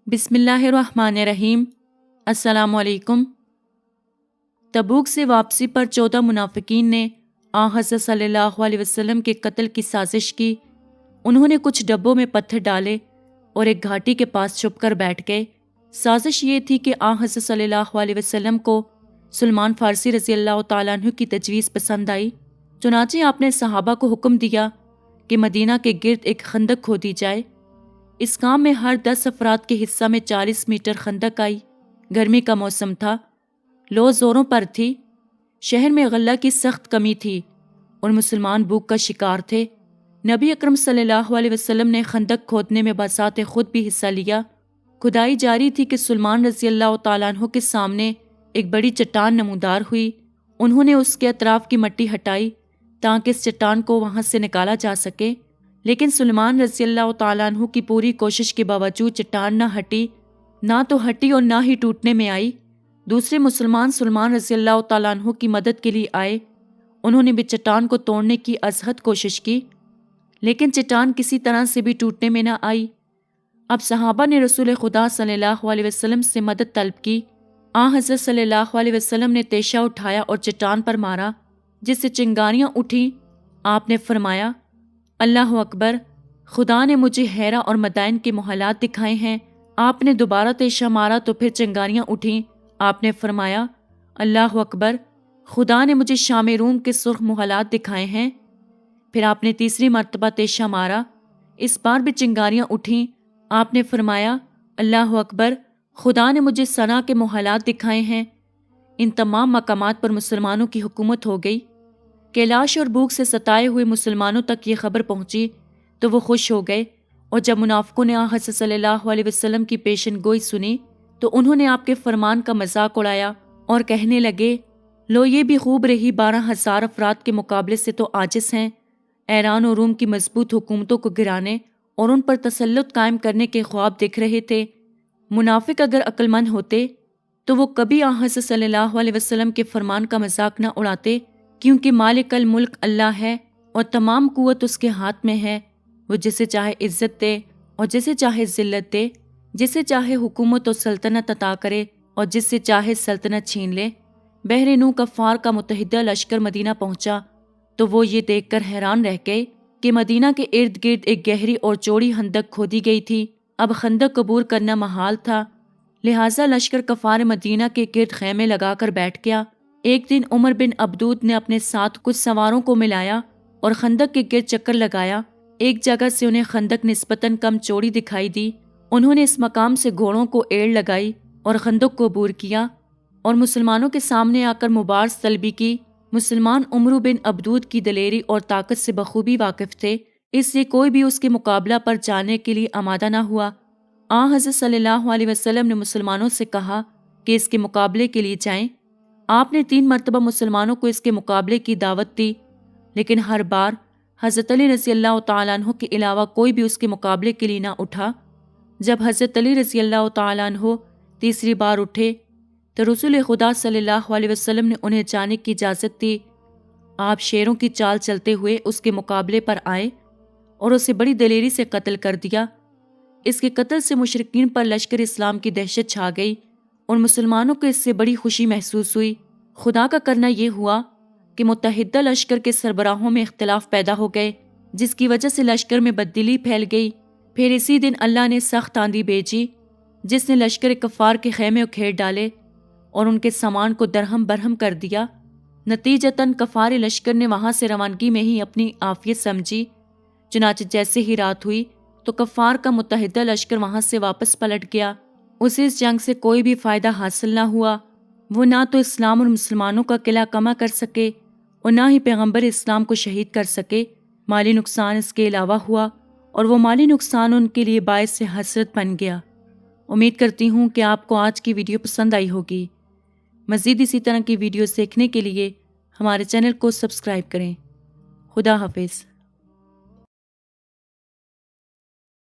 بسم اللہ الرحمن الرحیم۔ السلام علیکم۔ تبوک سے واپسی پر 14 منافقین نے حضرت صلی اللہ علیہ وسلم کے قتل کی سازش کی۔ انہوں نے کچھ ڈبوں میں پتھر ڈالے اور ایک گھاٹی کے پاس چھپ کر بیٹھ گئے۔ سازش یہ تھی کہ حضرت صلی اللہ علیہ وسلم کو سلمان فارسی رضی اللہ تعالیٰ عنہ کی تجویز پسند آئی، چنانچہ آپ نے صحابہ کو حکم دیا کہ مدینہ کے گرد ایک خندق کھودی جائے۔ اس کام میں ہر 10 افراد کے حصہ میں 40 میٹر خندق آئی۔ گرمی کا موسم تھا، لو زوروں پر تھی، شہر میں غلہ کی سخت کمی تھی اور مسلمان بھوک کا شکار تھے۔ نبی اکرم صلی اللہ علیہ وسلم نے خندق کھودنے میں بذات خود بھی حصہ لیا۔ کھدائی جاری تھی کہ سلمان رضی اللہ تعالیٰ عنہ کے سامنے ایک بڑی چٹان نمودار ہوئی۔ انہوں نے اس کے اطراف کی مٹی ہٹائی تاکہ اس چٹان کو وہاں سے نکالا جا سکے، لیکن سلمان رضی اللہ تعالیٰ عنہ کی پوری کوشش کے باوجود چٹان نہ ہٹی، نہ تو ہٹی اور نہ ہی ٹوٹنے میں آئی۔ دوسرے مسلمان سلمان رضی اللہ تعالیٰ عنہ کی مدد کے لیے آئے۔ انہوں نے بھی چٹان کو توڑنے کی ازحد کوشش کی، لیکن چٹان کسی طرح سے بھی ٹوٹنے میں نہ آئی۔ اب صحابہ نے رسول خدا صلی اللہ علیہ وسلم سے مدد طلب کی۔ حضرت صلی اللہ علیہ وسلم نے تیشہ اٹھایا اور چٹان پر مارا، جس سے چنگاریاں اٹھیں۔ آپ نے فرمایا، اللہ اکبر، خدا نے مجھے حیرہ اور مدائن کے محلات دکھائے ہیں۔ آپ نے دوبارہ تیشہ مارا تو پھر چنگاریاں اٹھیں۔ آپ نے فرمایا، اللہ اکبر، خدا نے مجھے شام روم کے سرخ محلات دکھائے ہیں۔ پھر آپ نے تیسری مرتبہ تیشہ مارا، اس بار بھی چنگاریاں اٹھیں۔ آپ نے فرمایا، اللہ اکبر، خدا نے مجھے صنعا کے محلات دکھائے ہیں۔ ان تمام مقامات پر مسلمانوں کی حکومت ہو گئی۔ کیلاش اور بھوک سے ستائے ہوئے مسلمانوں تک یہ خبر پہنچی تو وہ خوش ہو گئے، اور جب منافقوں نے حضرت صلی اللہ علیہ وسلم کی پیشن گوئی سنی تو انہوں نے آپ کے فرمان کا مذاق اڑایا اور کہنے لگے، لو یہ بھی خوب رہی 12,000 افراد کے مقابلے سے تو عاجز ہیں۔ ایران اور روم کی مضبوط حکومتوں کو گرانے اور ان پر تسلط قائم کرنے کے خواب دیکھ رہے تھے۔ منافق اگر عقل مند ہوتے تو وہ کبھی حضرت صلی اللہ علیہ وسلم کے فرمان کا مذاق نہ اڑاتے، کیونکہ مالک الملک اللہ ہے اور تمام قوت اس کے ہاتھ میں ہے۔ وہ جسے چاہے عزت دے اور جسے چاہے ذلت دے، جسے چاہے حکومت اور سلطنت عطا کرے اور جس سے چاہے سلطنت چھین لے۔ بحر نو کفار کا متحدہ لشکر مدینہ پہنچا تو وہ یہ دیکھ کر حیران رہ گئے کہ مدینہ کے ارد گرد ایک گہری اور چوڑی خندق کھودی گئی تھی۔ اب خندق عبور کرنا محال تھا، لہٰذا لشکر کفار مدینہ کے گرد خیمے لگا کر بیٹھ گیا۔ ایک دن عمر بن عبدود نے اپنے ساتھ کچھ سواروں کو ملایا اور خندق کے گرد چکر لگایا۔ ایک جگہ سے انہیں خندق نسبتاً کم چوڑی دکھائی دی۔ انہوں نے اس مقام سے گھوڑوں کو ایڑ لگائی اور خندق کو عبور کیا اور مسلمانوں کے سامنے آ کر مبارز طلبی کی۔ مسلمان عمر بن عبدود کی دلیری اور طاقت سے بخوبی واقف تھے، اس لیے کوئی بھی اس کے مقابلہ پر جانے کے لیے آمادہ نہ ہوا۔ حضرت صلی اللہ علیہ وسلم نے مسلمانوں سے کہا کہ اس کے مقابلے کے لیے جائیں۔ آپ نے 3 مرتبہ مسلمانوں کو اس کے مقابلے کی دعوت دی، لیکن ہر بار حضرت علی رضی اللہ تعالیٰ عنہ کے علاوہ کوئی بھی اس کے مقابلے کے لیے نہ اٹھا۔ جب حضرت علی رضی اللہ تعالیٰ عنہ تیسری بار اٹھے تو رسول خدا صلی اللہ علیہ وسلم نے انہیں جانے کی اجازت دی۔ آپ شیروں کی چال چلتے ہوئے اس کے مقابلے پر آئے اور اسے بڑی دلیری سے قتل کر دیا۔ اس کے قتل سے مشرکین پر لشکر اسلام کی دہشت چھا گئی اور مسلمانوں کو اس سے بڑی خوشی محسوس ہوئی۔ خدا کا کرنا یہ ہوا کہ متحدہ لشکر کے سربراہوں میں اختلاف پیدا ہو گئے، جس کی وجہ سے لشکر میں بددلی پھیل گئی۔ پھر اسی دن اللہ نے سخت آندھی بھیجی جس نے لشکر کفار کے خیمے اکھیڑ ڈالے اور ان کے سامان کو درہم برہم کر دیا۔ نتیجتاً کفار لشکر نے وہاں سے روانگی میں ہی اپنی عافیت سمجھی۔ چنانچہ جیسے ہی رات ہوئی تو کفار کا متحدہ لشکر وہاں سے واپس پلٹ گیا۔ اسے اس جنگ سے کوئی بھی فائدہ حاصل نہ ہوا۔ وہ نہ تو اسلام اور مسلمانوں کا قلعہ کما کر سکے اور نہ ہی پیغمبر اسلام کو شہید کر سکے۔ مالی نقصان اس کے علاوہ ہوا اور وہ مالی نقصان ان کے لیے باعث سے حسرت بن گیا۔ امید کرتی ہوں کہ آپ کو آج کی ویڈیو پسند آئی ہوگی۔ مزید اسی طرح کی ویڈیوز دیکھنے کے لیے ہمارے چینل کو سبسکرائب کریں۔ خدا حافظ۔